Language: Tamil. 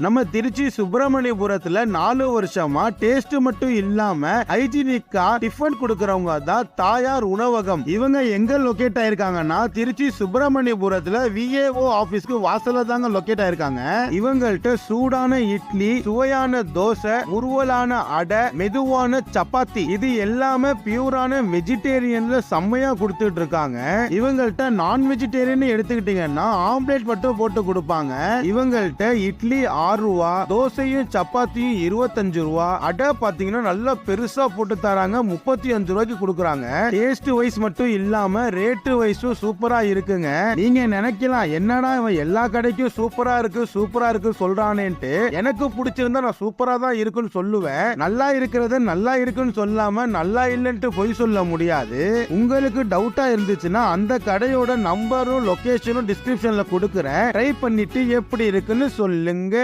நம்ம திருச்சி சுப்பிரமணியபுரத்துல 4 வருஷமா டேஸ்ட் மட்டும் இல்லாம ஹைஜீனிக்கா டிஃபன் கொடுக்கறவங்க தான் தாயார் உணவகம். இவங்க எங்க லொகேட் ஆயிருக்காங்கன்னா திருச்சி சுப்பிரமணியபுரத்துல VAO ஆபீஸ்க்கு வாசல்ல தாங்க லொகேட் ஆயிருக்காங்க. இவங்கள்ட்ட சூடான இட்லி, சுவையான தோசை, முறுவலான அடை, மெதுவான சப்பாத்தி, இது எல்லாமே பியூரான வெஜிடேரியன்ல செம்மையா கொடுத்துட்டு இருக்காங்க. இவங்கள்ட்ட நான் வெஜிடேரியன் எடுத்துக்கிட்டீங்கன்னா ஆம்லேட் மட்டும் போட்டு கொடுப்பாங்க. இவங்கள்ட்ட இட்லி 6 ரூபா, தோசையும் சப்பாத்தியும் 25 ரூபா, அடை பாத்தீங்கன்னா நல்லா பெருசா போட்டு தராங்க 35 ரூபாய்க்கு கொடுக்குறாங்க. டேஸ்ட் வைஸ் மட்டும் இல்லாம ரேட்டு வைஸும் சூப்பரா இருக்குங்க. நீங்க நினைக்கலாம் என்னடா இவன் எல்லா கடைக்கும் சூப்பரா இருக்கு சொல்றானேன்ட்டு. எனக்கு பிடிச்சிருந்தா நான் சூப்பரா தான் இருக்குன்னு சொல்லுவேன். நல்லா இருக்கிறத நல்லா இருக்குன்னு சொல்லாம நல்லா இல்லைன்ட்டு பொய் சொல்ல முடியாது. உங்களுக்கு டவுட்டா இருந்துச்சுன்னா அந்த கடையோட நம்பரும் லொகேஷனும் டிஸ்கிரிப்ஷன்ல கொடுக்குறேன். ட்ரை பண்ணிட்டு எப்படி இருக்குன்னு சொல்லுங்க.